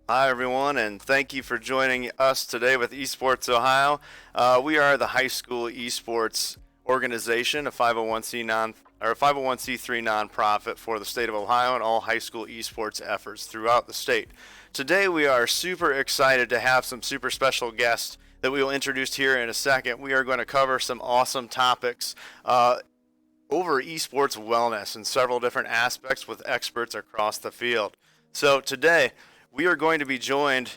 Hi, everyone, and thank you for joining us today with Esports Ohio. We are the high school esports organization, a 501c3 nonprofit for the state of Ohio and all high school esports efforts throughout the state. Today, we are super excited to have some super special guests that we will introduce here in a second. We are going to cover some awesome topics over esports wellness in several different aspects with experts across the field. So today, we are going to be joined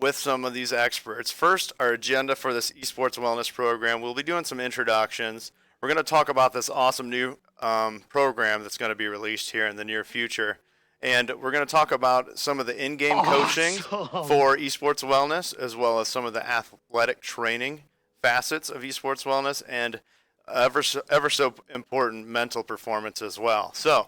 with some of these experts. First, our agenda for this esports wellness program, we'll be doing some introductions. We're going to talk about this awesome new program that's going to be released here in the near future. And we're going to talk about some of the in-game coaching for esports wellness, as well as some of the athletic training facets of esports wellness, and ever so important mental performance as well. So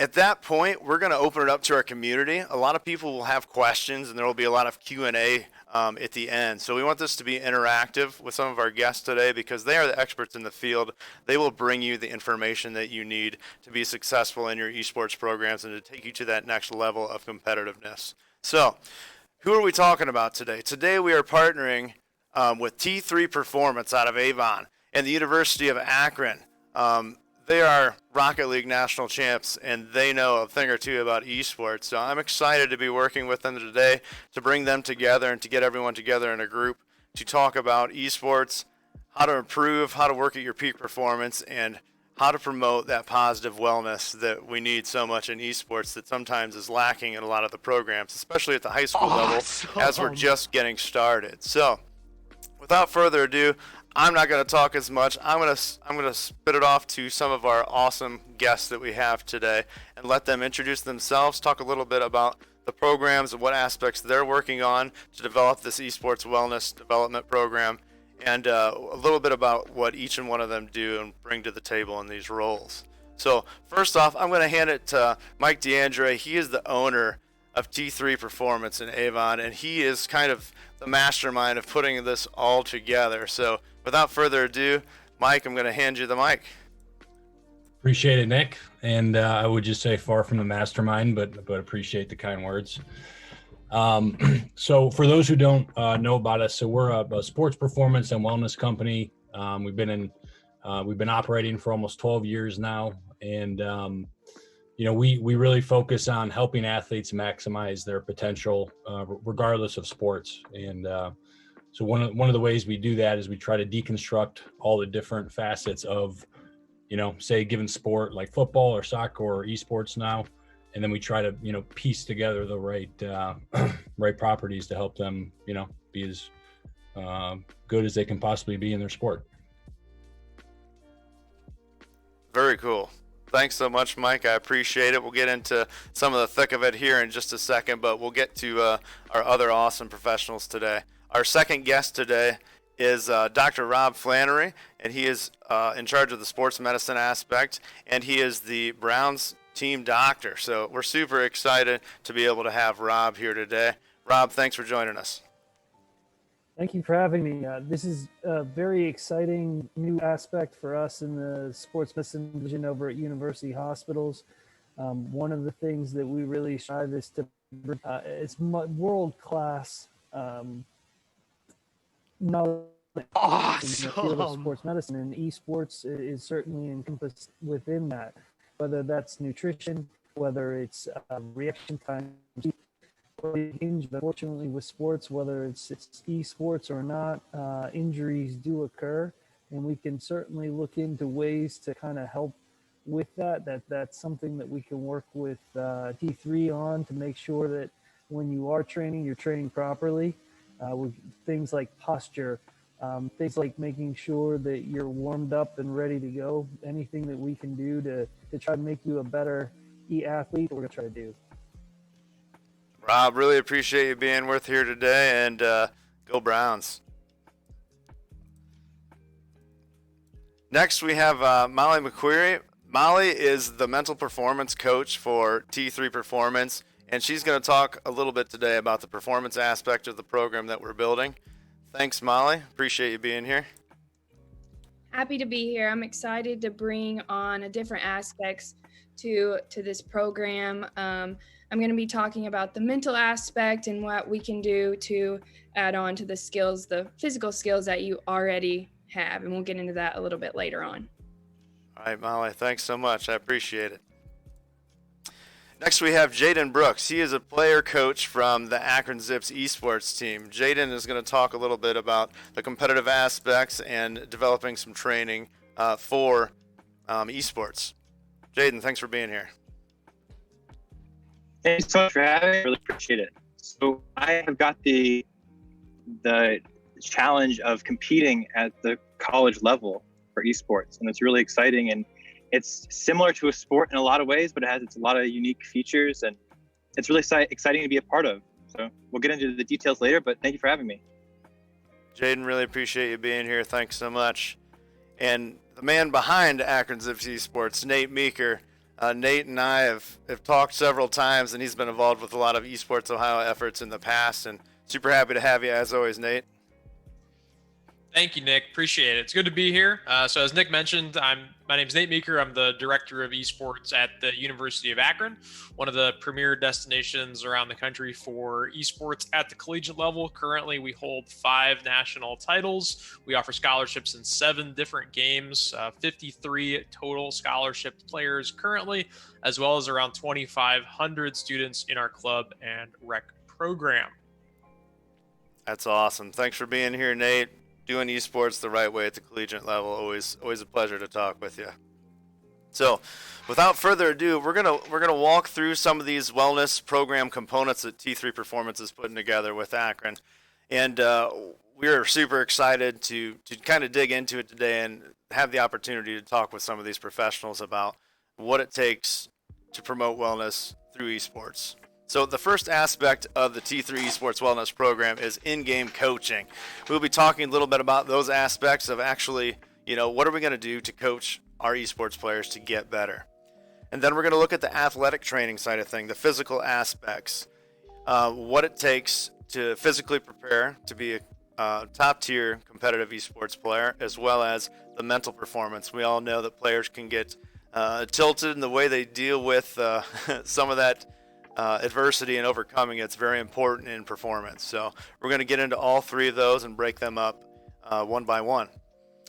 at that point, we're going to open it up to our community. A lot of people will have questions, and there will be a lot of Q&A at the end. So we want this to be interactive with some of our guests today because they are the experts in the field. They will bring you the information that you need to be successful in your esports programs and to take you to that next level of competitiveness. So who are we talking about today? Today we are partnering with T3 Performance out of Avon and the University of Akron. They are Rocket League national champs, and they know a thing or two about esports. So I'm excited to be working with them today to bring them together and to get everyone together in a group to talk about esports, how to improve, how to work at your peak performance, and how to promote that positive wellness that we need so much in esports that sometimes is lacking in a lot of the programs, especially at the high school level as we're just getting started. So without further ado, I'm not going to talk as much. I'm going to spit it off to some of our awesome guests that we have today and let them introduce themselves, talk a little bit about the programs and what aspects they're working on to develop this esports wellness development program, and a little bit about what each and one of them do and bring to the table in these roles. So first off, I'm going to hand it to Mike DeAndre. He is the owner of T3 Performance in Avon, and he is kind of the mastermind of putting this all together. So without further ado, Mike, I'm going to hand you the mic. Appreciate it, Nick. And I would just say far from the mastermind, but appreciate the kind words. So for those who don't know about us, so we're a sports performance and wellness company. We've been operating for almost 12 years now. And, we really focus on helping athletes maximize their potential, regardless of sports. And so one of the ways we do that is we try to deconstruct all the different facets of, say a given sport like football or soccer or esports now. And then we try to, piece together the right properties to help them, be as good as they can possibly be in their sport. Very cool. Thanks so much, Mike. I appreciate it. We'll get into some of the thick of it here in just a second, but we'll get to our other awesome professionals today. Our second guest today is Dr. Rob Flannery, and he is in charge of the sports medicine aspect, and he is the Browns team doctor. So we're super excited to be able to have Rob here today. Rob, thanks for joining us. Thank you for having me. This is a very exciting new aspect for us in the sports medicine division over at University Hospitals. One of the things that we really strive is to it's world-class knowledge in the field of sports medicine, and esports is certainly encompassed within that, whether that's nutrition, whether it's reaction time, unfortunately with sports, whether it's esports or not, injuries do occur, and we can certainly look into ways to kind of help with that's something that we can work with T3 on to make sure that when you are training, you're training properly, with things like posture, things like making sure that you're warmed up and ready to go. Anything that we can do to try to make you a better athlete, we're going to try to do. Rob, really appreciate you being with here today, and go Browns. Next, we have Molly McQuarrie. Molly is the mental performance coach for T3 Performance, and she's going to talk a little bit today about the performance aspect of the program that we're building. Thanks, Molly. Appreciate you being here. Happy to be here. I'm excited to bring on different aspects to this program. I'm going to be talking about the mental aspect and what we can do to add on to the skills, the physical skills that you already have. And we'll get into that a little bit later on. All right, Molly, thanks so much. I appreciate it. Next, we have Jaden Brooks. He is a player coach from the AKRON Zips Esports team. Jaden is going to talk a little bit about the competitive aspects and developing some training for esports. Jaden, thanks for being here. Thanks so much for having me. I really appreciate it. So I have got the challenge of competing at the college level for esports, and it's really exciting. And it's similar to a sport in a lot of ways, but it has a lot of unique features, and it's really exciting to be a part of. So we'll get into the details later, but thank you for having me. Jaden, really appreciate you being here. Thanks so much. And the man behind AKRON Zips Esports, Nate Meeker. Nate and I have talked several times, and he's been involved with a lot of Esports Ohio efforts in the past, and super happy to have you as always, Nate. Thank you, Nick. Appreciate it. It's good to be here. So as Nick mentioned, my name is Nate Meeker. I'm the director of esports at the University of Akron, one of the premier destinations around the country for esports at the collegiate level. Currently, we hold 5 national titles. We offer scholarships in 7 different games, 53 total scholarship players currently, as well as around 2,500 students in our club and rec program. That's awesome. Thanks for being here, Nate. Doing esports the right way at the collegiate level. Always a pleasure to talk with you. So, without further ado, we're gonna walk through some of these wellness program components that T3 Performance is putting together with Akron, and we are super excited to kind of dig into it today and have the opportunity to talk with some of these professionals about what it takes to promote wellness through esports. So the first aspect of the T3 Esports Wellness Program is in-game coaching. We'll be talking a little bit about those aspects of actually, what are we going to do to coach our esports players to get better? And then we're going to look at the athletic training side of things, the physical aspects, what it takes to physically prepare to be a top-tier competitive esports player, as well as the mental performance. We all know that players can get tilted in the way they deal with some of that adversity and overcoming. It's very important in performance. So we're going to get into all 3 of those and break them up one by one.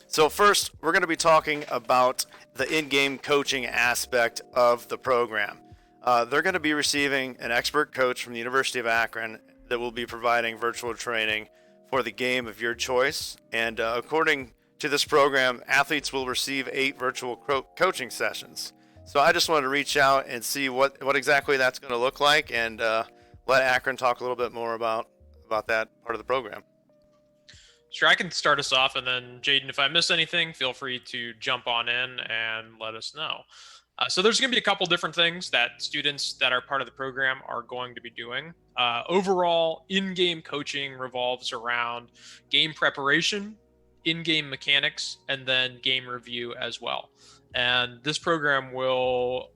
So first, we're going to be talking about the in-game coaching aspect of the program. They're going to be receiving an expert coach from the University of Akron that will be providing virtual training for the game of your choice. And according to this program, athletes will receive 8 virtual coaching sessions. So I just wanted to reach out and see what exactly that's going to look like, and let Akron talk a little bit more about that part of the program. Sure, I can start us off, and then Jaden, if I miss anything, feel free to jump on in and let us know. So there's going to be a couple different things that students that are part of the program are going to be doing. Overall, in-game coaching revolves around game preparation, in-game mechanics, and then game review as well. And this program will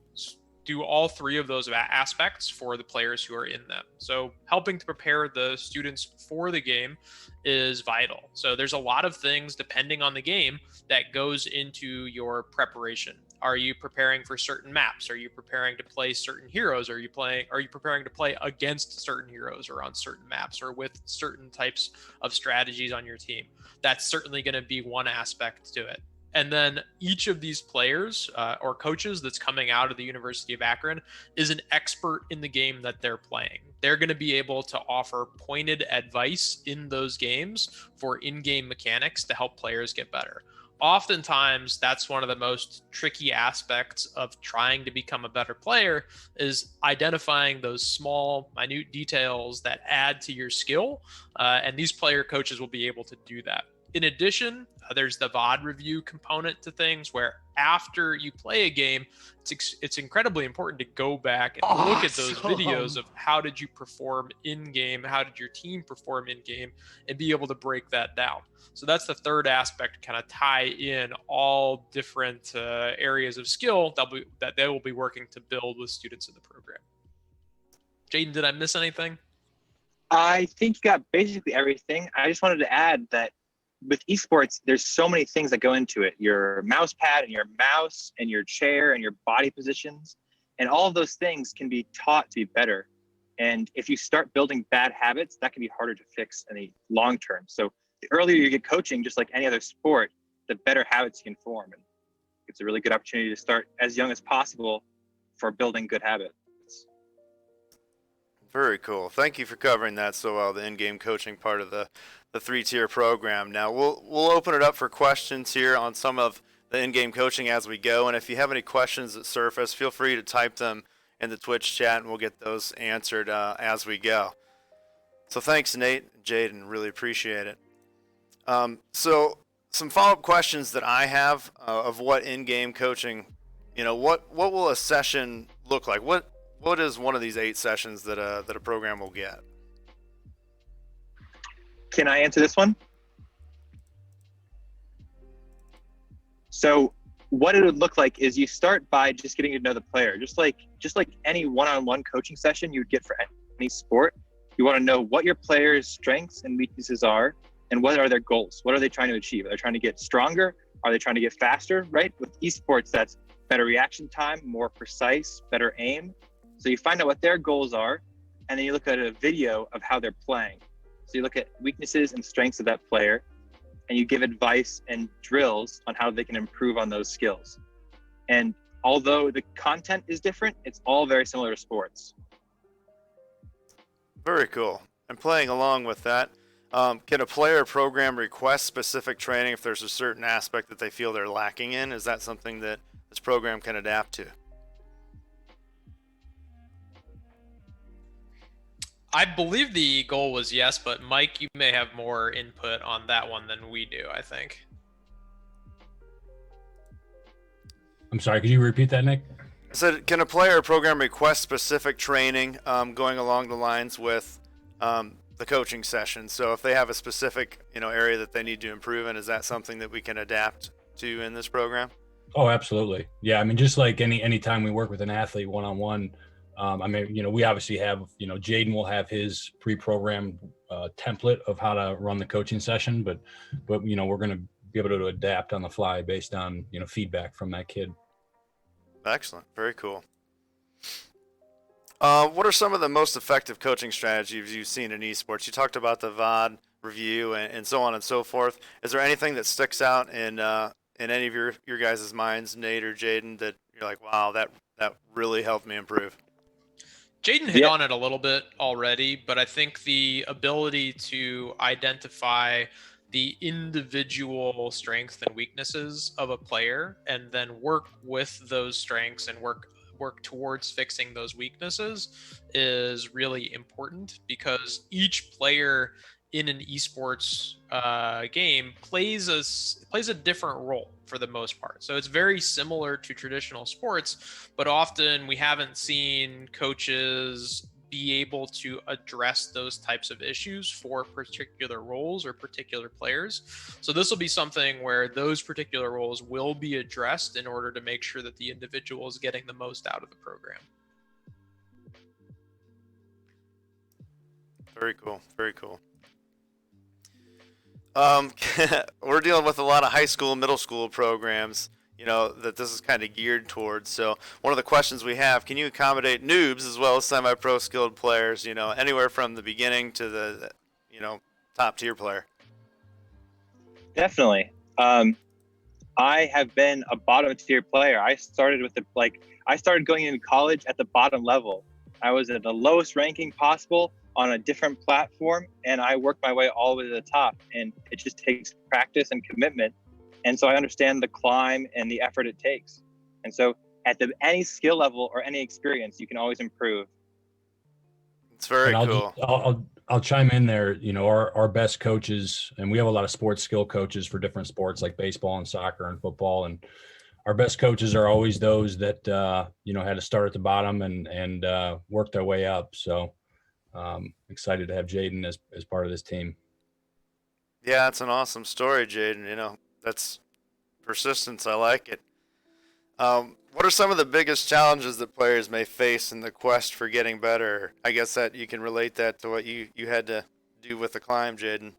do all 3 of those aspects for the players who are in them. So helping to prepare the students for the game is vital. So there's a lot of things depending on the game that goes into your preparation. Are you preparing for certain maps? Are you preparing to play certain heroes? Are you preparing to play against certain heroes or on certain maps or with certain types of strategies on your team? That's certainly going to be one aspect to it. And then each of these players or coaches that's coming out of the University of Akron is an expert in the game that they're playing. They're going to be able to offer pointed advice in those games for in-game mechanics to help players get better. Oftentimes, that's one of the most tricky aspects of trying to become a better player is identifying those small, minute details that add to your skill. And these player coaches will be able to do that. In addition, there's the VOD review component to things where after you play a game, it's incredibly important to go back and look at those videos of how did you perform in game, how did your team perform in game, and be able to break that down. So that's the third aspect, kind of tie in all different areas of skill that they will be working to build with students in the program. Jaden, did I miss anything? I think you got basically everything. I just wanted to add that with esports, there's so many things that go into it. Your mouse pad and your mouse and your chair and your body positions. And all of those things can be taught to be better. And if you start building bad habits, that can be harder to fix in the long term. So the earlier you get coaching, just like any other sport, the better habits you can form. And it's a really good opportunity to start as young as possible for building good habits. Very cool. Thank you for covering that so well, the in-game coaching part of the 3-tier program. Now we'll open it up for questions here on some of the in-game coaching as we go. And if you have any questions that surface, feel free to type them in the Twitch chat and we'll get those answered as we go. So thanks, Nate and Jaden. Really appreciate it. So some follow-up questions that I have of what in-game coaching, what will a session look like? What is one of these 8 sessions that a program will get? Can I answer this one? So what it would look like is you start by just getting to know the player. Just like any one-on-one coaching session you would get for any sport, you want to know what your players' strengths and weaknesses are and what are their goals. What are they trying to achieve? Are they trying to get stronger? Are they trying to get faster, right? With esports, that's better reaction time, more precise, better aim. So you find out what their goals are, and then you look at a video of how they're playing. So you look at weaknesses and strengths of that player, and you give advice and drills on how they can improve on those skills. And although the content is different, it's all very similar to sports. Very cool. And playing along with that, can a player or program request specific training if there's a certain aspect that they feel they're lacking in? Is that something that this program can adapt to? I believe the goal was yes, but Mike, you may have more input on that one than we do, I think. I'm sorry, could you repeat that, Nick? I said, can a player or program request specific training going along the lines with the coaching session? So if they have a specific area that they need to improve in, is that something that we can adapt to in this program? Oh, absolutely. Yeah, I mean, just like any time we work with an athlete one-on-one, we obviously have, Jaden will have his pre-programmed template of how to run the coaching session, but we're going to be able to adapt on the fly based on, feedback from that kid. Excellent. Very cool. What are some of the most effective coaching strategies you've seen in esports? You talked about the VOD review and so on and so forth. Is there anything that sticks out in any of your guys' minds, Nate or Jaden, that you're like, wow, that really helped me improve? Jaden hit on it a little bit already, but I think the ability to identify the individual strengths and weaknesses of a player and then work with those strengths and work towards fixing those weaknesses is really important, because each player in an esports game plays a different role for the most part. So it's very similar to traditional sports, but often we haven't seen coaches be able to address those types of issues for particular roles or particular players. So this will be something where those particular roles will be addressed in order to make sure that the individual is getting the most out of the program. Very cool. Very cool. We're dealing with a lot of high school, middle school programs, that this is kind of geared towards. So one of the questions we have, can you accommodate noobs as well as semi-pro skilled players, anywhere from the beginning to the, top tier player? Definitely. I have been a bottom tier player. I started going into college at the bottom level. I was at the lowest ranking possible on a different platform, and I worked my way all the way to the top, and it just takes practice and commitment. And so I understand the climb and the effort it takes. And so at any skill level or any experience, you can always improve. It's very cool. I'll chime in there. Our best coaches, and we have a lot of sports skill coaches for different sports like baseball and soccer and football, and our best coaches are always those that had to start at the bottom and work their way up. So excited to have Jaden as part of this team. Yeah, it's an awesome story, Jaden. That's persistence. I like it. What are some of the biggest challenges that players may face in the quest for getting better? I guess that you can relate that to what you had to do with the climb, Jaden.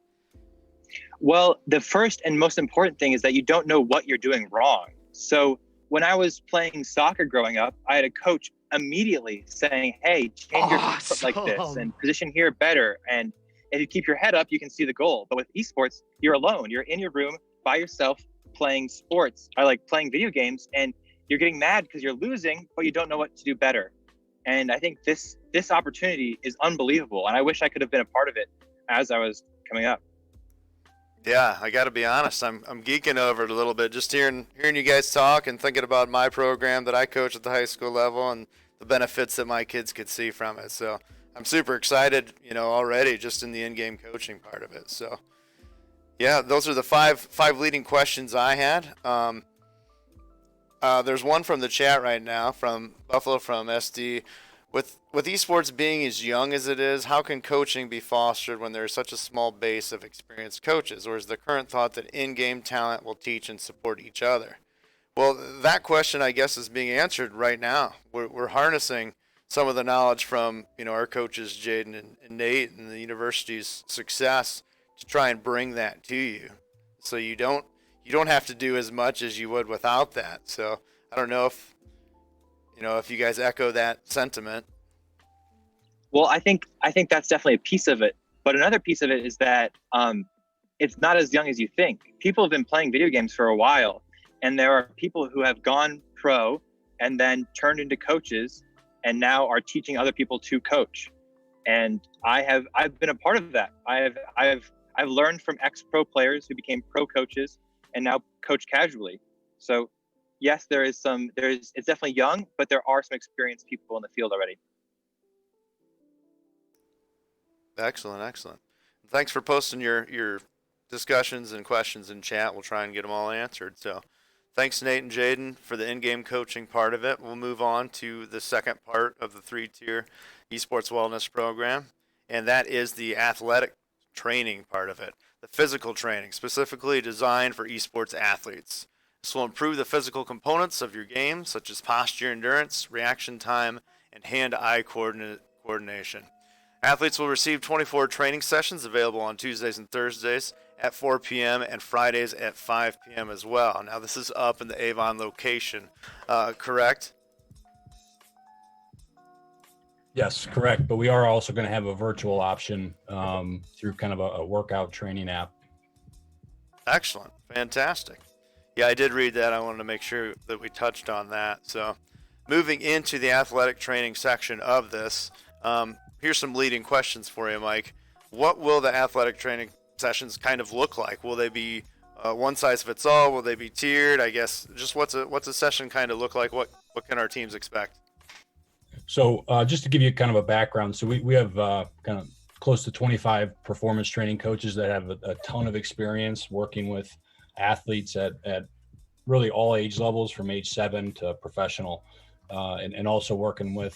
Well, the first and most important thing is that you don't know what you're doing wrong. So when I was playing soccer growing up, I had a coach immediately saying, hey, change your foot like this Awesome. and position here better. And if you keep your head up, you can see the goal. But with esports, you're alone. You're in your room by yourself playing sports. I like playing video games, and you're getting mad because you're losing, but you don't know what to do better. And I think this opportunity is unbelievable. And I wish I could have been a part of it as I was coming up. Yeah, I got to be honest. I'm geeking over it a little bit, just hearing you guys talk and thinking about my program that I coach at the high school level and the benefits that my kids could see from it. So I'm super excited, already just in the in-game coaching part of it. So yeah, those are the five leading questions I had. There's one from the chat right now from Buffalo from SD. With esports being as young as it is, how can coaching be fostered when there is such a small base of experienced coaches? Or is the current thought that in-game talent will teach and support each other? Well, that question, I guess, is being answered right now. We're harnessing some of the knowledge from our coaches, Jaden and Nate, and the university's success to try and bring that to you. So you don't have to do as much as you would without that. So I don't know if you guys echo that sentiment. Well, I think that's definitely a piece of it. But another piece of it is that it's not as young as you think. People have been playing video games for a while, and there are people who have gone pro and then turned into coaches and now are teaching other people to coach. And I've been a part of that. I've learned from ex-pro players who became pro coaches and now coach casually. So yes, it's definitely young, but there are some experienced people in the field already. Excellent. Thanks for posting your discussions and questions in chat. We'll try and get them all answered. So thanks, Nate and Jaden, for the in-game coaching part of it. We'll move on to the second part of the 3-tier esports wellness program, and that is the athletic training part of it, the physical training specifically designed for esports athletes. This will improve the physical components of your game, such as posture, endurance, reaction time, and hand-eye coordination. Athletes will receive 24 training sessions available on Tuesdays and Thursdays at 4 p.m. and Fridays at 5 p.m. as well. Now, this is up in the Avon location, correct? Yes, correct. But we are also going to have a virtual option through kind of a workout training app. Excellent. Fantastic. Yeah, I did read that. I wanted to make sure that we touched on that. So moving into the athletic training section of this, here's some leading questions for you, Mike. What will the athletic training sessions kind of look like? Will they be one size fits all? Will they be tiered? I guess just what's a session kind of look like? What can our teams expect? So just to give you kind of a background, so we have kind of close to 25 performance training coaches that have a ton of experience working with athletes at really all age levels, from age 7 to professional, and also working with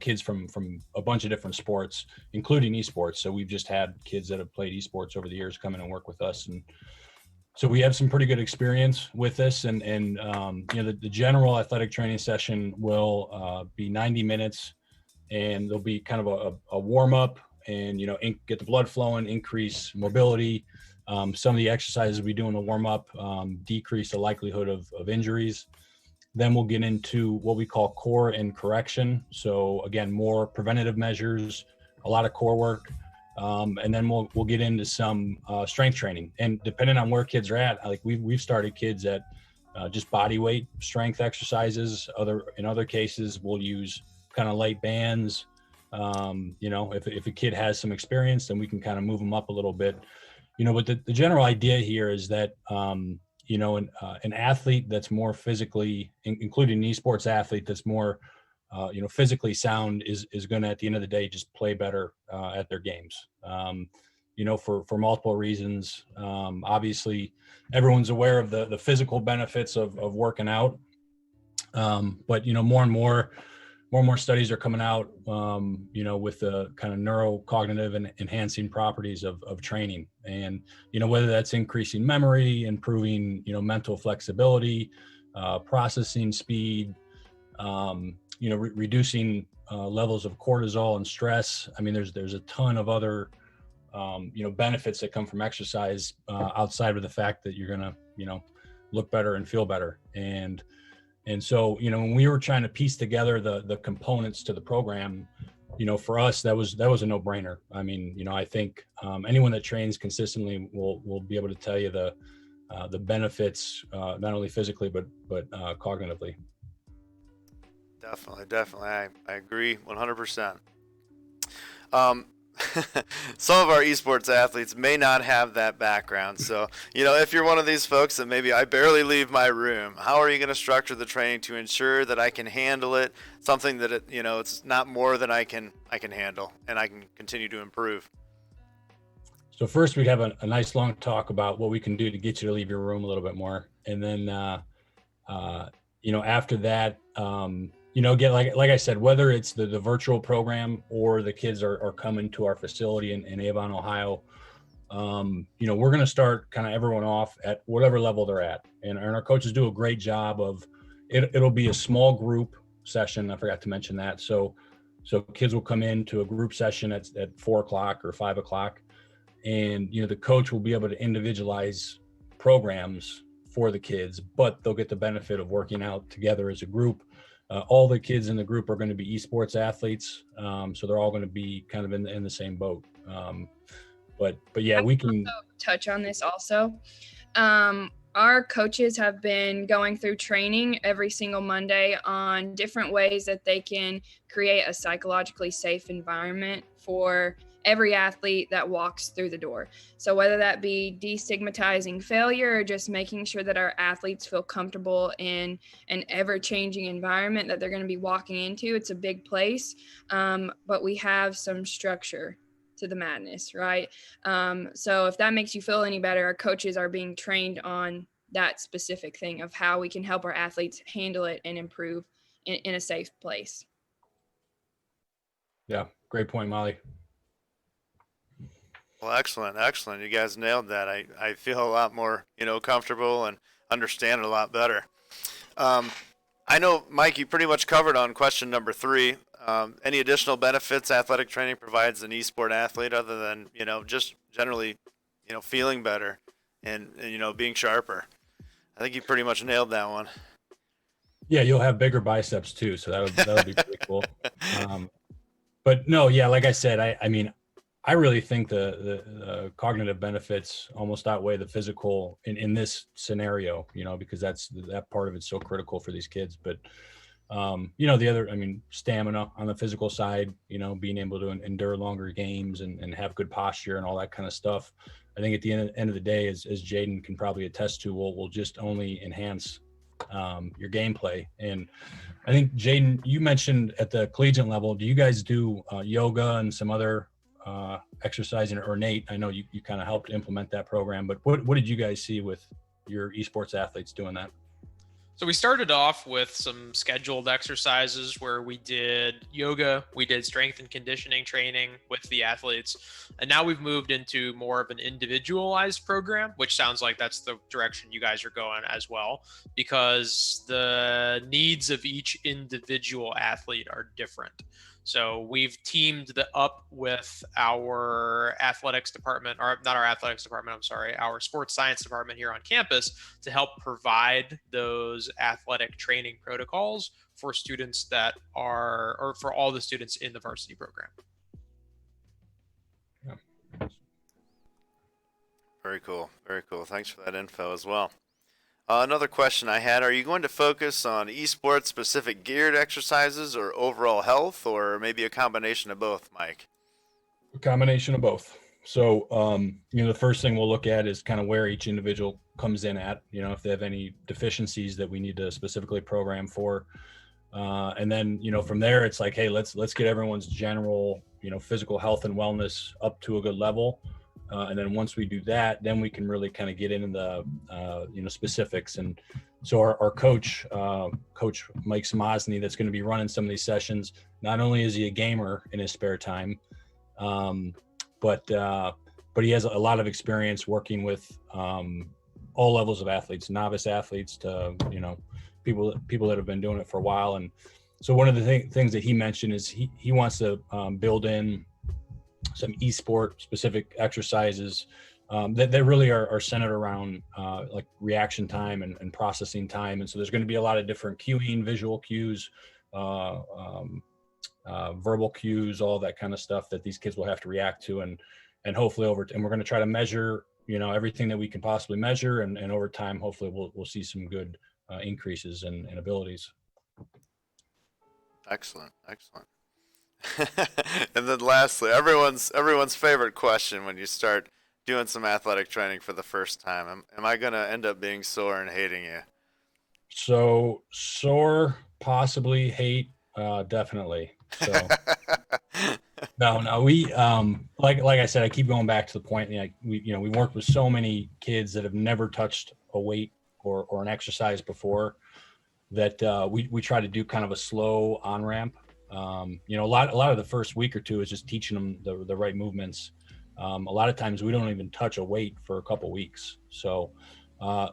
kids from a bunch of different sports, including esports. So we've just had kids that have played esports over the years come in and work with us, and so we have some pretty good experience with this. And the general athletic training session will be 90 minutes, and there'll be kind of a warm up and get the blood flowing, increase mobility. Some of the exercises we do in the warm up decrease the likelihood of injuries. Then we'll get into what we call core and correction. So again, more preventative measures, a lot of core work. And then we'll get into some strength training. And depending on where kids are at, like we've started kids at just body weight strength exercises. In other cases, we'll use kind of light bands. If a kid has some experience, then we can kind of move them up a little bit. But the general idea here is that an athlete that's more physically, including an esports athlete that's more physically sound is going to, at the end of the day, just play better at their games. For multiple reasons. Obviously, everyone's aware of the physical benefits of working out, but more and more studies are coming out, with the kind of neurocognitive and enhancing properties of training, and whether that's increasing memory, improving mental flexibility, processing speed. Reducing levels of cortisol and stress. I mean, there's a ton of other, benefits that come from exercise outside of the fact that you're gonna, look better and feel better. And, And so, when we were trying to piece together the components to the program, for us, that was a no-brainer. I mean, I think anyone that trains consistently will be able to tell you the benefits, not only physically, but cognitively. Definitely. I agree 100%. Some of our esports athletes may not have that background. So, if you're one of these folks that maybe I barely leave my room, how are you going to structure the training to ensure that I can handle it? Something that it's not more than I can handle, and I can continue to improve. So first we'd have a nice long talk about what we can do to get you to leave your room a little bit more. And then, after that, again, like I said, whether it's the virtual program or the kids are coming to our facility in Avon, Ohio, we're going to start kind of everyone off at whatever level they're at. And our coaches do a great job of it'll be a small group session. I forgot to mention that. So kids will come into a group session at 4:00 or 5:00. And, the coach will be able to individualize programs for the kids, but they'll get the benefit of working out together as a group. All the kids in the group are going to be esports athletes. So they're all going to be kind of in the same boat. But yeah, we can touch on this also. Our coaches have been going through training every single Monday on different ways that they can create a psychologically safe environment for every athlete that walks through the door. So whether that be destigmatizing failure or just making sure that our athletes feel comfortable in an ever-changing environment that they're going to be walking into, it's a big place, but we have some structure to the madness, right? So if that makes you feel any better, our coaches are being trained on that specific thing of how we can help our athletes handle it and improve in a safe place. Yeah, great point, Molly. Well, excellent. You guys nailed that. I feel a lot more, comfortable and understand it a lot better. I know, Mike, you pretty much covered on question number 3. Any additional benefits athletic training provides an esport athlete other than, just generally, feeling better and being sharper? I think you pretty much nailed that one. Yeah, you'll have bigger biceps too, so that'll be pretty cool. But no, yeah, like I said, I really think the cognitive benefits almost outweigh the physical in this scenario, because that part of it's so critical for these kids. But, the other, stamina on the physical side, being able to endure longer games and have good posture and all that kind of stuff. I think at the end of the day, as Jaden can probably attest to, will just only enhance your gameplay. And I think, Jaden, you mentioned at the collegiate level, do you guys do yoga and some other exercising, or Nate, I know you kind of helped implement that program, but what did you guys see with your esports athletes doing that? So we started off with some scheduled exercises where we did yoga, we did strength and conditioning training with the athletes, and now we've moved into more of an individualized program, which sounds like that's the direction you guys are going as well, because the needs of each individual athlete are different. So we've teamed up with our athletics department, or not our athletics department, I'm sorry, our sports science department here on campus to help provide those athletic training protocols for students that are, or for all the students in the varsity program. Yeah. Very cool. Thanks for that info as well. Another question I had, are you going to focus on esports specific geared exercises or overall health, or maybe a combination of both, Mike? A combination of both. So, the first thing we'll look at is kind of where each individual comes in at, if they have any deficiencies that we need to specifically program for. And then, from there, it's like, hey, let's get everyone's general, physical health and wellness up to a good level. And then once we do that, then we can really kind of get into the, specifics. And so our coach, Coach Mike Smosny, that's going to be running some of these sessions, not only is he a gamer in his spare time, but he has a lot of experience working with all levels of athletes, novice athletes to, people that have been doing it for a while. And so one of the things that he mentioned is he wants to build in some esport specific exercises that really are centered around like reaction time and processing time. And so there's going to be a lot of different cueing, visual cues, verbal cues, all that kind of stuff that these kids will have to react to. And hopefully and we're going to try to measure, everything that we can possibly measure. And over time, hopefully we'll see some good increases in abilities. Excellent. And then lastly, everyone's favorite question when you start doing some athletic training for the first time. Am I going to end up being sore and hating you? So sore, possibly, hate, definitely. So no, we, like I said, I keep going back to the point, we work with so many kids that have never touched a weight or an exercise before that, we try to do kind of a slow on ramp. A lot of the first week or two is just teaching them the right movements. A lot of times we don't even touch a weight for a couple weeks. So,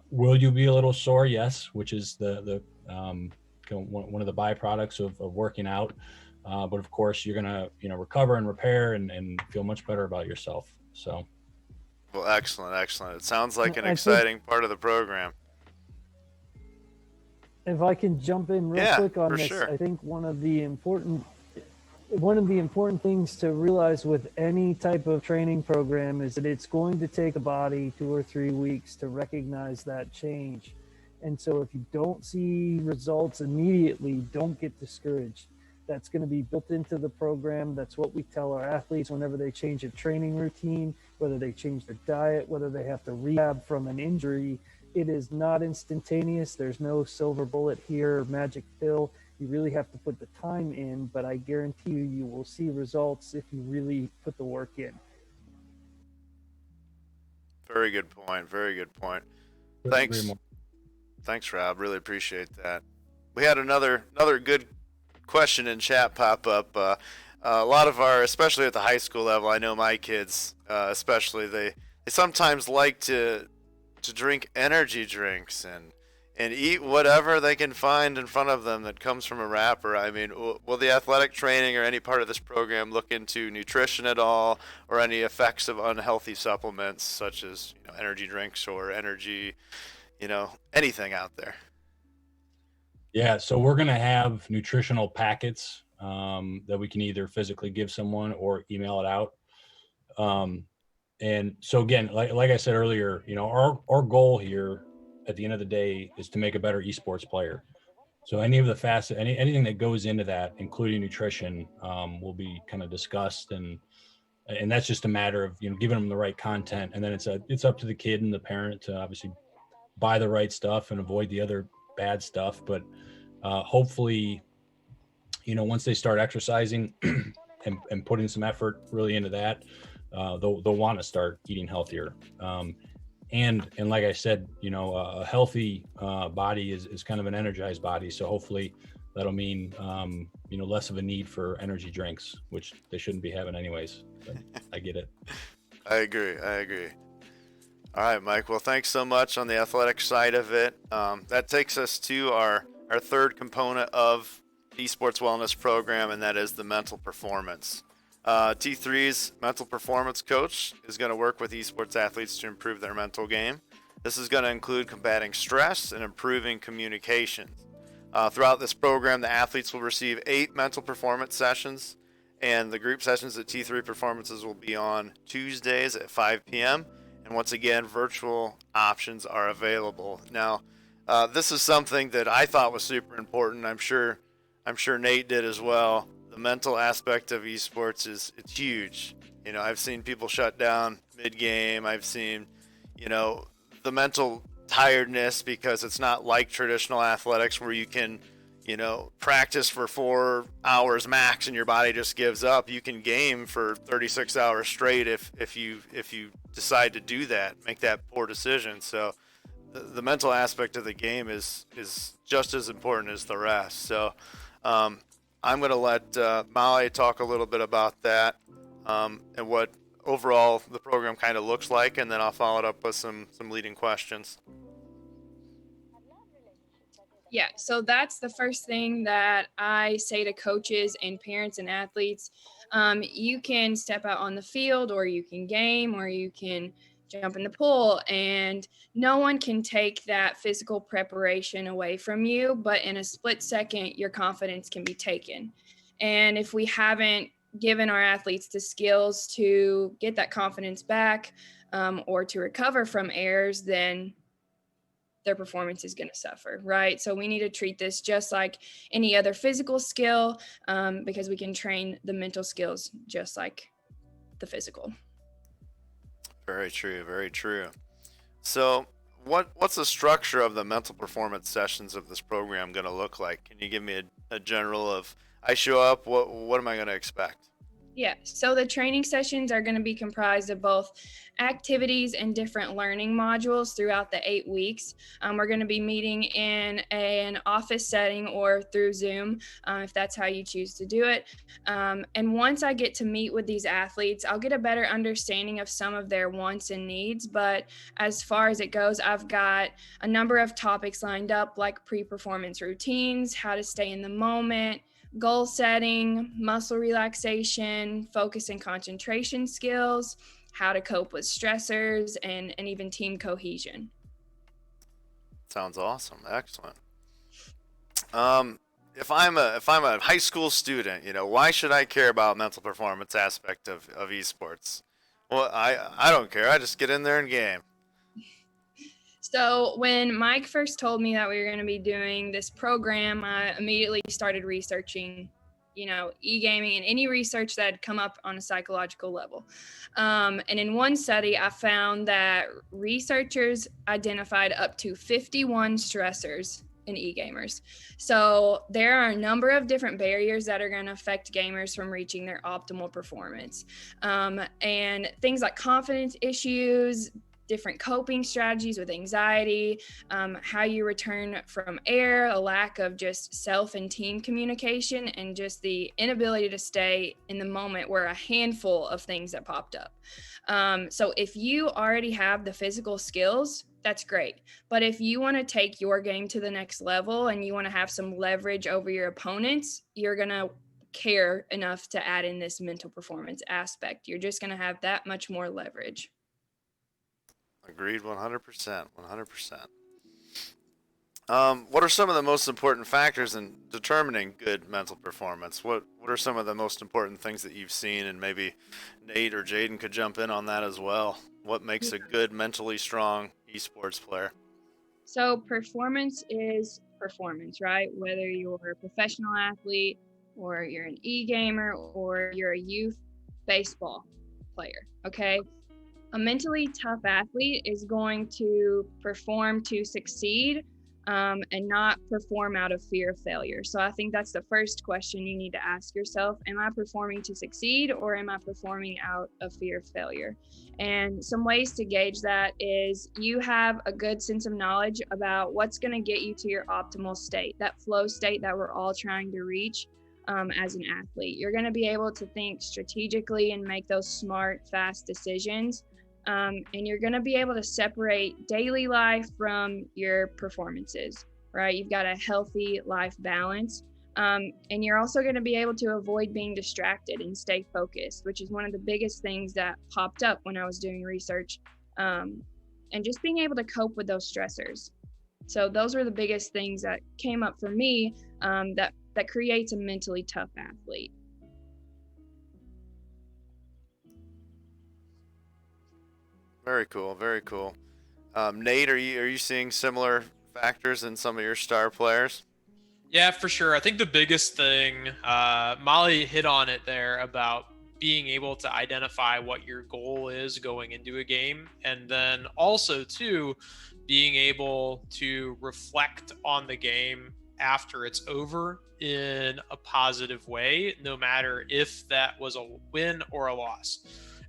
will you be a little sore? Yes, which is the one of the byproducts of working out. But of course you're gonna, recover and repair and feel much better about yourself. So. Well, excellent. It sounds like an exciting part of the program. If I can jump in real quick on this, sure. I think one of the important things to realize with any type of training program is that it's going to take a body 2 or 3 weeks to recognize that change. And so if you don't see results immediately, don't get discouraged. That's going to be built into the program. That's what we tell our athletes whenever they change a training routine, whether they change their diet, whether they have to rehab from an injury. It is not instantaneous. There's no silver bullet here, magic pill. You really have to put the time in, but I guarantee you will see results if you really put the work in. Very good point. Thanks, Rob. Really appreciate that. We had another good question in chat pop up. A lot of especially at the high school level, I know my kids, especially, they sometimes like to drink energy drinks and eat whatever they can find in front of them that comes from a wrapper. I mean, will the athletic training or any part of this program look into nutrition at all, or any effects of unhealthy supplements such as energy drinks or energy, anything out there? Yeah, so we're going to have nutritional packets that we can either physically give someone or email it out. And so again, like I said earlier, our goal here at the end of the day is to make a better esports player. So any of the facets, anything that goes into that, including nutrition, will be kind of discussed, and that's just a matter of giving them the right content, and then it's up to the kid and the parent to obviously buy the right stuff and avoid the other bad stuff. But hopefully, once they start exercising and putting some effort really into that, they'll want to start eating healthier. And like I said, a healthy body is kind of an energized body. So hopefully that'll mean, less of a need for energy drinks, which they shouldn't be having anyways. But I get it. I agree. All right, Mike. Well, thanks so much on the athletic side of it. That takes us to our third component of the Esports Wellness Program, and that is the mental performance. T3's mental performance coach is going to work with esports athletes to improve their mental game. This is going to include combating stress and improving communications. Throughout this program, the athletes will receive 8 mental performance sessions, and the group sessions at T3 Performances will be on Tuesdays at 5 p.m. And once again, virtual options are available. Now, this is something that I thought was super important. I'm sure Nate did as well. The mental aspect of esports it's huge. I've seen people shut down mid-game. I've seen, the mental tiredness, because it's not like traditional athletics where you can, practice for 4 hours max and your body just gives up. You can game for 36 hours straight if you decide to do that, make that poor decision. So the mental aspect of the game is just as important as the rest. So I'm going to let Molly talk a little bit about that and what overall the program kind of looks like, and then I'll follow it up with some leading questions. Yeah, so that's the first thing that I say to coaches and parents and athletes. You can step out on the field, or you can game, or you can jump in the pool, and no one can take that physical preparation away from you, but in a split second, your confidence can be taken. And if we haven't given our athletes the skills to get that confidence back, or to recover from errors, then their performance is going to suffer, right? So we need to treat this just like any other physical skill, because we can train the mental skills just like the physical. Very true, very true. So what's the structure of the mental performance sessions of this program going to look like? Can you give me a general of, I show up, what am I going to expect? Yeah, so the training sessions are going to be comprised of both activities and different learning modules throughout the 8 weeks. We're going to be meeting in an office setting or through Zoom, if that's how you choose to do it. And once I get to meet with these athletes, I'll get a better understanding of some of their wants and needs. But as far as it goes, I've got a number of topics lined up, like pre-performance routines, how to stay in the moment, goal setting, muscle relaxation, focus and concentration skills, how to cope with stressors, and even team cohesion. Sounds awesome. Excellent. If I'm a high school student, why should I care about mental performance aspect of esports? Well, I don't care. I just get in there and game. So when Mike first told me that we were going to be doing this program, I immediately started researching, e-gaming and any research that had come up on a psychological level. And in one study, I found that researchers identified up to 51 stressors in e-gamers. So there are a number of different barriers that are going to affect gamers from reaching their optimal performance. And things like confidence issues, different coping strategies with anxiety, how you return from error, a lack of just self and team communication, and just the inability to stay in the moment were a handful of things that popped up. So if you already have the physical skills, that's great. But if you want to take your game to the next level and you want to have some leverage over your opponents, you're going to care enough to add in this mental performance aspect. You're just going to have that much more leverage. Agreed 100%. 100%. What are some of the most important factors in determining good mental performance? What are some of the most important things that you've seen? And maybe Nate or Jaden could jump in on that as well. What makes a good mentally strong esports player? So performance is performance, right? Whether you're a professional athlete or you're an e-gamer or you're a youth baseball player, okay? A mentally tough athlete is going to perform to succeed, and not perform out of fear of failure. So I think that's the first question you need to ask yourself. Am I performing to succeed, or am I performing out of fear of failure? And some ways to gauge that is you have a good sense of knowledge about what's going to get you to your optimal state, that flow state that we're all trying to reach. As an athlete, you're going to be able to think strategically and make those smart, fast decisions. And you're going to be able to separate daily life from your performances, right? You've got a healthy life balance. And you're also going to be able to avoid being distracted and stay focused, which is one of the biggest things that popped up when I was doing research, and just being able to cope with those stressors. So those are the biggest things that came up for me, that creates a mentally tough athlete. Very cool. Very cool. Nate, are you seeing similar factors in some of your star players? Yeah, for sure. I think the biggest thing, Molly hit on it there about being able to identify what your goal is going into a game. And then also too, being able to reflect on the game after it's over in a positive way, no matter if that was a win or a loss.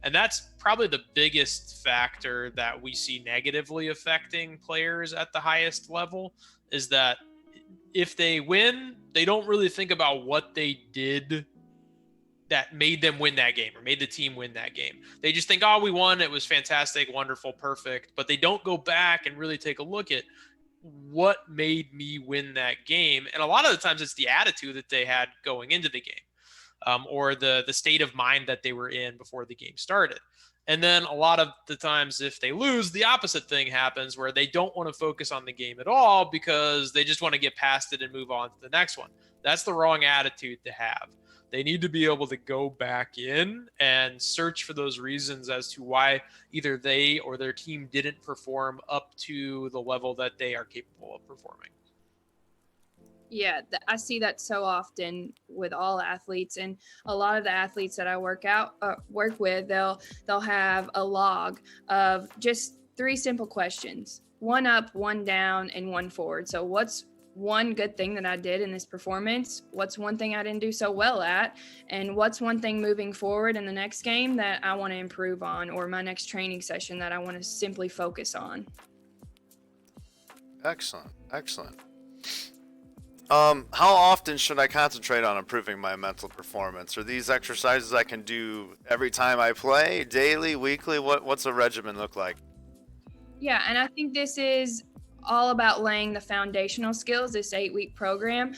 And that's probably the biggest factor that we see negatively affecting players at the highest level, is that if they win, they don't really think about what they did that made them win that game or made the team win that game. They just think, oh, we won. It was fantastic, wonderful, perfect. But they don't go back and really take a look at what made me win that game. And a lot of the times it's the attitude that they had going into the game, or the state of mind that they were in before the game started. And then a lot of the times, if they lose, the opposite thing happens where they don't want to focus on the game at all because they just want to get past it and move on to the next one. That's the wrong attitude to have. They need to be able to go back in and search for those reasons as to why either they or their team didn't perform up to the level that they are capable of performing. Yeah, I see that so often with all athletes, and a lot of the athletes that I work with, they'll have a log of just 3 simple questions: 1 up, 1 down, and 1 forward. So what's one good thing that I did in this performance? What's one thing I didn't do so well at? And what's one thing moving forward in the next game that I want to improve on, or my next training session that I want to simply focus on? Excellent. How often should I concentrate on improving my mental performance? Are these exercises I can do every time I play, daily, weekly? What's a regimen look like? Yeah, and I think this is all about laying the foundational skills, this 8-week program.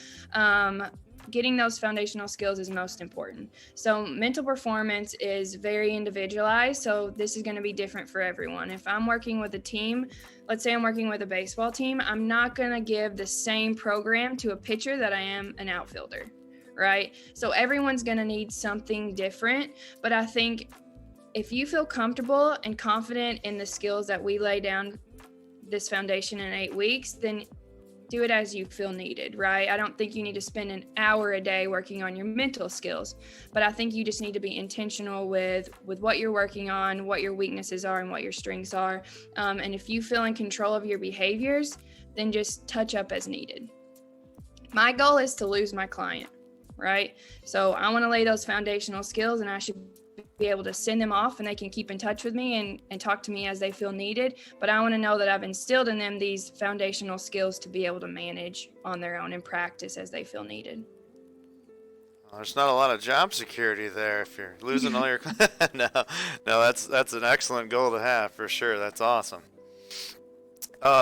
Getting those foundational skills is most important. So mental performance is very individualized. So this is going to be different for everyone. If I'm working with a team, let's say I'm working with a baseball team, I'm not going to give the same program to a pitcher that I am an outfielder, right? So everyone's going to need something different. But I think if you feel comfortable and confident in the skills that we lay down this foundation in 8 weeks, then do it as you feel needed, right? I don't think you need to spend an hour a day working on your mental skills, but I think you just need to be intentional with what you're working on, what your weaknesses are, and what your strengths are. And if you feel in control of your behaviors, then just touch up as needed. My goal is to lose my client, right? So I want to lay those foundational skills, and I should be able to send them off and they can keep in touch with me and talk to me as they feel needed. But I want to know that I've instilled in them these foundational skills to be able to manage on their own and practice as they feel needed. Well, there's not a lot of job security there if you're losing all your no, that's an excellent goal to have for sure. That's awesome.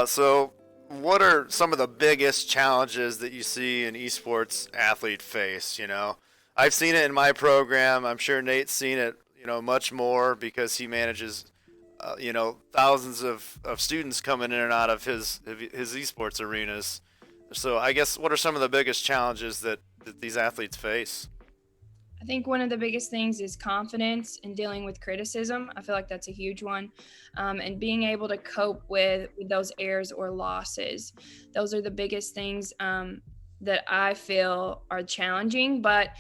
So what are some of the biggest challenges that you see an esports athlete face? You know, I've seen it in my program. I'm sure Nate's seen it, much more because he manages, thousands of students coming in and out of his esports arenas. So I guess what are some of the biggest challenges that these athletes face? I think one of the biggest things is confidence in dealing with criticism. I feel like that's a huge one. And being able to cope with those errors or losses. Those are the biggest things that I feel are challenging, but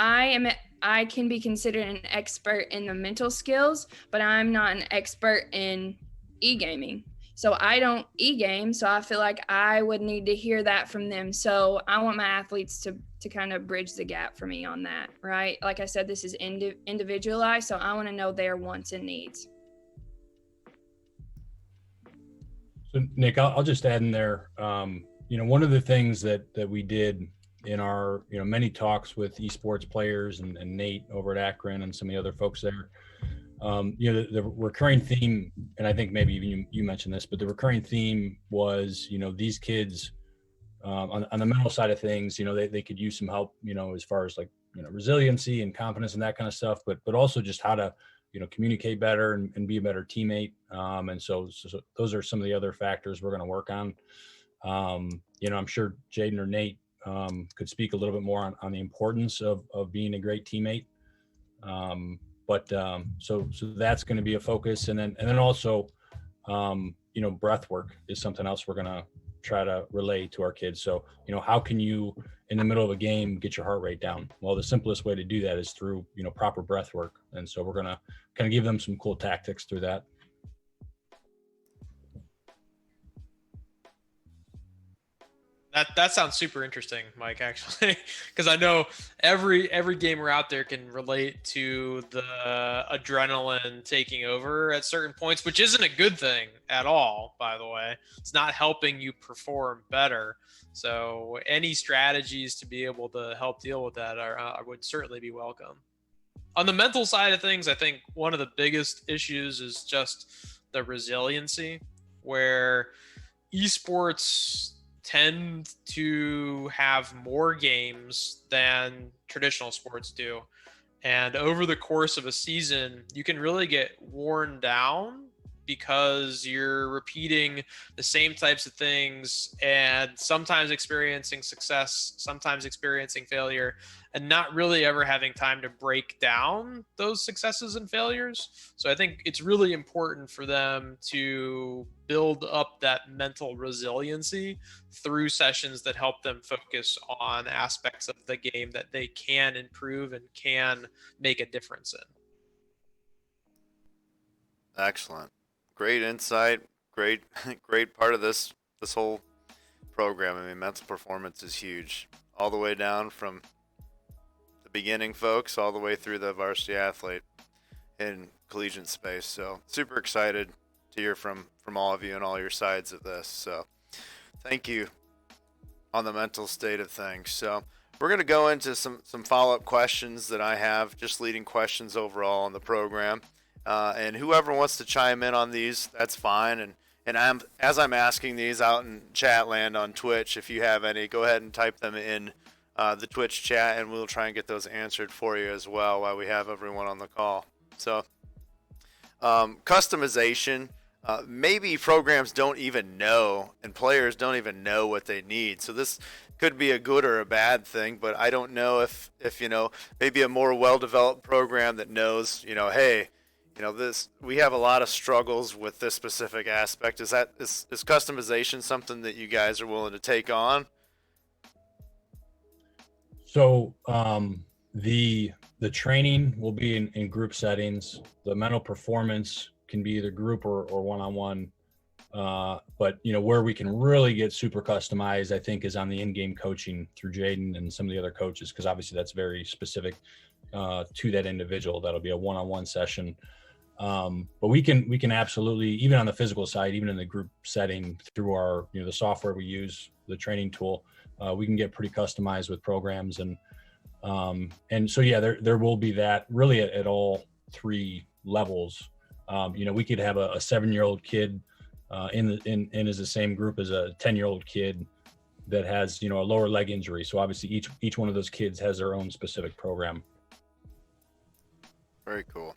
I can be considered an expert in the mental skills, but I'm not an expert in e-gaming. So I don't e-game, so I feel like I would need to hear that from them. So I want my athletes to kind of bridge the gap for me on that, right? Like I said, this is individualized, so I want to know their wants and needs. So Nick, I'll just add in there, one of the things that we did in our many talks with esports players and Nate over at AKRON and some of the other folks there, the recurring theme, and I think maybe even you mentioned this, but the recurring theme was these kids on the mental side of things, they could use some help, as far as like resiliency and confidence and that kind of stuff, but also just how to communicate better and be a better teammate. And so those are some of the other factors we're going to work on. I'm sure Jaden or Nate could speak a little bit more on the importance of being a great teammate. So that's going to be a focus. And then also, breath work is something else we're going to try to relay to our kids. So, how can you, in the middle of a game, get your heart rate down? Well, the simplest way to do that is through, proper breath work. And so we're going to kind of give them some cool tactics through that. That sounds super interesting, Mike, actually, because I know every gamer out there can relate to the adrenaline taking over at certain points, which isn't a good thing at all, by the way. It's not helping you perform better. So any strategies to be able to help deal with that would certainly be welcome. On the mental side of things, I think one of the biggest issues is just the resiliency, where esports tend to have more games than traditional sports do. And over the course of a season, you can really get worn down because you're repeating the same types of things and sometimes experiencing success, sometimes experiencing failure, and not really ever having time to break down those successes and failures. So I think it's really important for them to build up that mental resiliency through sessions that help them focus on aspects of the game that they can improve and can make a difference in. Excellent. Great insight. Great, great part of this whole program. I mean, mental performance is huge, all the way down from the beginning folks all the way through the varsity athlete in collegiate space. So super excited to hear from all of you and all your sides of this. So thank you on the mental state of things. So we're going to go into some follow-up questions that I have, just leading questions overall on the program. And whoever wants to chime in on these, that's fine. And as I'm asking these out in chat land on Twitch, if you have any, go ahead and type them in the Twitch chat, and we'll try and get those answered for you as well while we have everyone on the call. So customization, maybe programs don't even know, and players don't even know what they need. So this could be a good or a bad thing, but I don't know if maybe a more well-developed program that knows, hey, we have a lot of struggles with this specific aspect. Is customization something that you guys are willing to take on? So the training will be in group settings. The mental performance can be either group or one-on-one. But where we can really get super customized, I think, is on the in-game coaching through Jaden and some of the other coaches, because obviously that's very specific to that individual. That'll be a one-on-one session. But we can absolutely, even on the physical side, even in the group setting, through our the software we use, the training tool, we can get pretty customized with programs, and so yeah, there will be that really at all three levels. We could have a 7-year-old kid in as the same group as a 10-year-old kid that has a lower leg injury. So obviously each one of those kids has their own specific program. Very cool.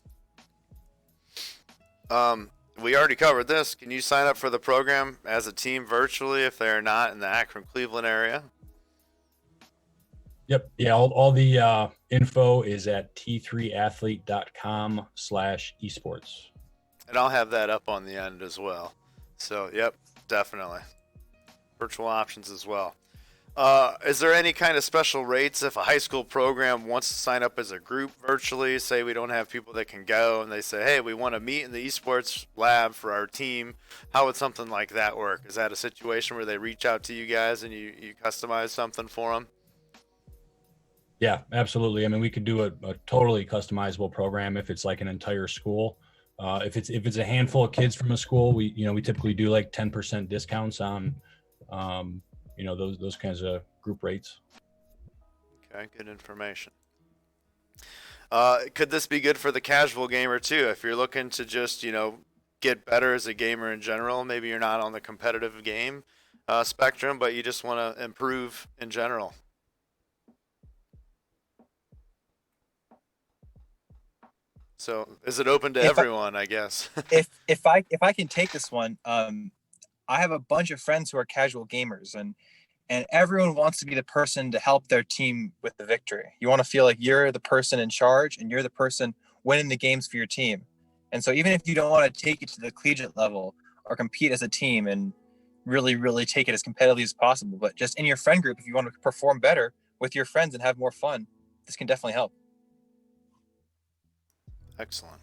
We already covered this. Can you sign up for the program as a team virtually if they're not in the Akron, Cleveland area? Yep. Yeah. All the info is at t3athlete.com/esports. And I'll have that up on the end as well. So, yep, definitely. Virtual options as well. Is there any kind of special rates if a high school program wants to sign up as a group virtually? Say we don't have people that can go, and they say, hey, we want to meet in the esports lab for our team. How would something like that work? Is that a situation where they reach out to you guys and you customize something for them? Yeah, absolutely. I mean, we could do a totally customizable program if it's like an entire school. If it's a handful of kids from a school, we typically do like 10% discounts on those kinds of group rates. Okay, good information. Could this be good for the casual gamer too? If you're looking to just get better as a gamer in general, maybe you're not on the competitive game spectrum, but you just want to improve in general. So is it open to everyone, I guess? if I can take this one, I have a bunch of friends who are casual gamers, and everyone wants to be the person to help their team with the victory. You want to feel like you're the person in charge and you're the person winning the games for your team. And so even if you don't want to take it to the collegiate level or compete as a team and really, really take it as competitively as possible, but just in your friend group, if you want to perform better with your friends and have more fun, this can definitely help. Excellent.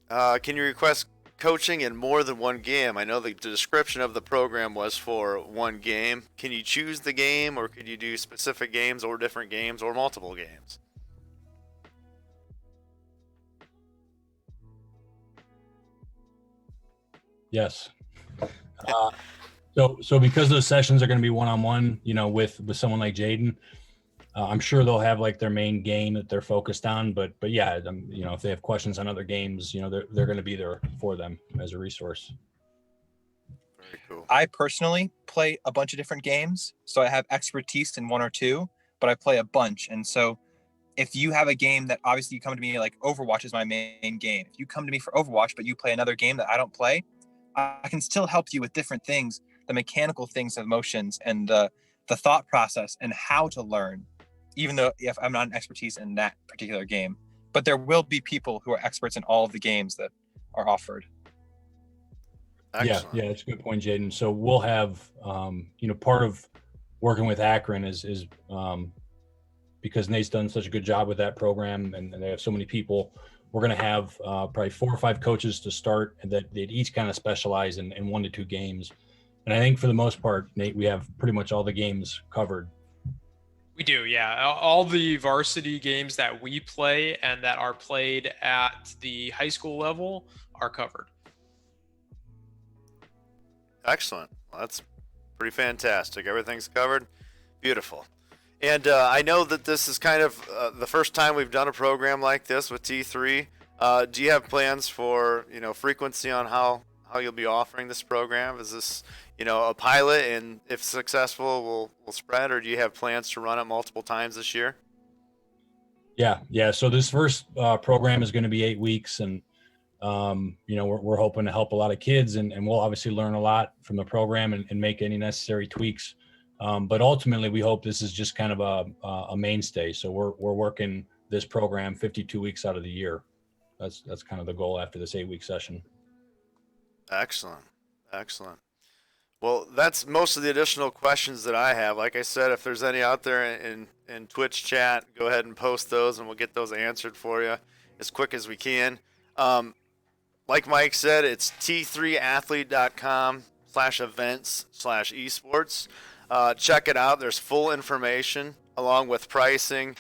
Can you request coaching in more than one game? I know the description of the program was for one game. Can you choose the game, or could you do specific games or different games or multiple games? Yes. So because those sessions are going to be one-on-one, with someone like Jaden, I'm sure they'll have like their main game that they're focused on, but yeah, if they have questions on other games, they're going to be there for them as a resource. Very cool. I personally play a bunch of different games, so I have expertise in one or two, but I play a bunch. And so if you have a game that obviously you come to me like Overwatch is my main game. If you come to me for Overwatch, but you play another game that I don't play, I can still help you with different things, the mechanical things of motions and the thought process and how to learn, even though if I'm not an expertise in that particular game. But there will be people who are experts in all of the games that are offered. Excellent. Yeah, that's a good point, Jaden. So we'll have, part of working with AKRON is because Nate's done such a good job with that program and they have so many people, we're going to have probably 4 or 5 coaches to start, and that they'd each kind of specialize in 1 to 2 games. And I think for the most part, Nate, we have pretty much all the games covered. We do, yeah. All the varsity games that we play and that are played at the high school level are covered. Excellent. Well, that's pretty fantastic. Everything's covered. Beautiful. And I know that this is kind of the first time we've done a program like this with T3. Do you have plans for, frequency on how you'll be offering this program? Is this, a pilot, and if successful, we'll spread, or do you have plans to run it multiple times this year? Yeah. So this first program is going to be 8 weeks, and we're hoping to help a lot of kids, and we'll obviously learn a lot from the program and make any necessary tweaks. But ultimately, we hope this is just kind of a mainstay. So we're working this program 52 weeks out of the year. That's kind of the goal after this 8-week session. Excellent. Well, that's most of the additional questions that I have. Like I said, if there's any out there in Twitch chat, go ahead and post those, and we'll get those answered for you as quick as we can. Like Mike said, it's t3athlete.com/events/esports. Check it out. There's full information along with pricing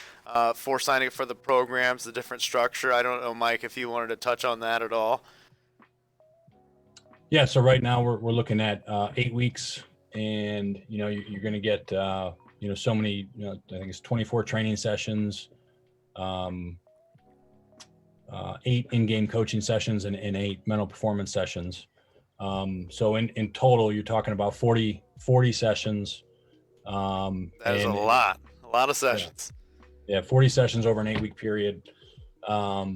for signing up for the programs, the different structure. I don't know, Mike, if you wanted to touch on that at all. Yeah. So right now we're looking at 8 weeks, and you're going to get so many. I think it's 24 training sessions, 8 in-game coaching sessions, and 8 mental performance sessions. So in total, you're talking about 40 sessions. That is a lot of sessions. Yeah, 40 sessions over an 8-week period. All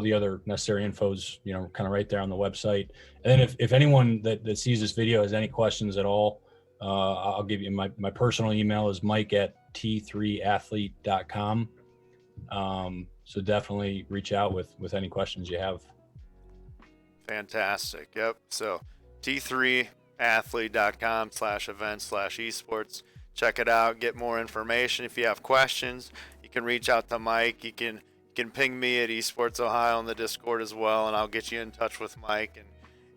the other necessary infos, kind of right there on the website. And then if anyone that sees this video has any questions at all, I'll give you my personal email is mike@t3athlete.com. So definitely reach out with any questions you have. Fantastic. Yep. So t3athlete.com/events/esports. Check it out. Get more information. If you have questions, you can reach out to Mike. You can ping me at Esports Ohio on the Discord as well, and I'll get you in touch with Mike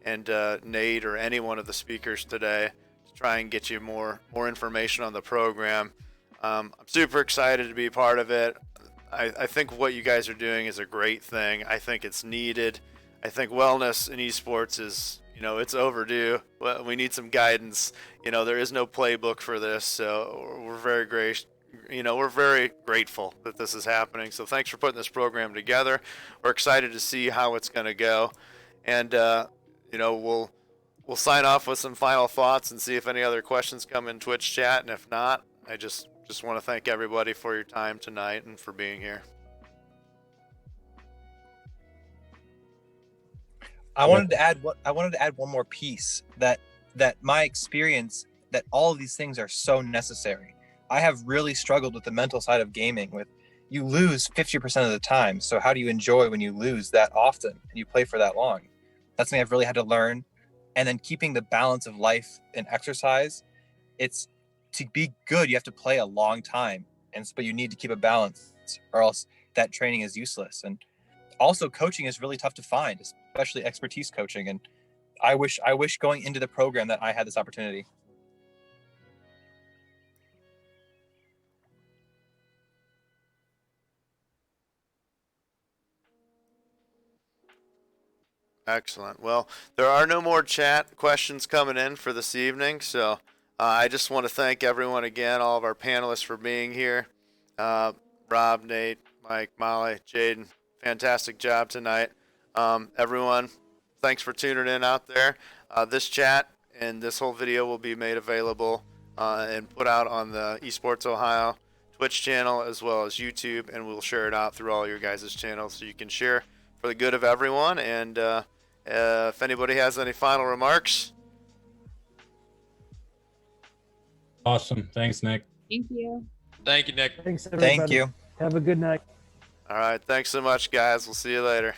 and Nate or any one of the speakers today to try and get you more information on the program. I'm super excited to be part of it. I think what you guys are doing is a great thing. I think it's needed. I think wellness in esports is, it's overdue. We need some guidance. There is no playbook for this, so we're very grateful that this is happening. So thanks for putting this program together. We're excited to see how it's going to go, and we'll sign off with some final thoughts and see if any other questions come in Twitch chat. And if not, I just want to thank everybody for your time tonight and for being here. I wanted to add one more piece that my experience that all of these things are so necessary. I have really struggled with the mental side of gaming. With you lose 50% of the time, so how do you enjoy when you lose that often and you play for that long? That's something I've really had to learn. And then keeping the balance of life and exercise. It's to be good, you have to play a long time, but you need to keep a balance, or else that training is useless. And also, coaching is really tough to find, especially expertise coaching. And I wish going into the program that I had this opportunity. Excellent. Well, there are no more chat questions coming in for this evening, so I just want to thank everyone again, all of our panelists for being here. Rob, Nate, Mike, Molly, Jaden, fantastic job tonight. Everyone, thanks for tuning in out there. This chat and this whole video will be made available and put out on the Esports Ohio Twitch channel as well as YouTube, and we'll share it out through all your guys' channels so you can share for the good of everyone. And if anybody has any final remarks. Awesome. Thanks, Nick. Thank you. Thank you, Nick. Thanks, everybody. Thank you. Have a good night. All right, thanks so much, guys. We'll see you later.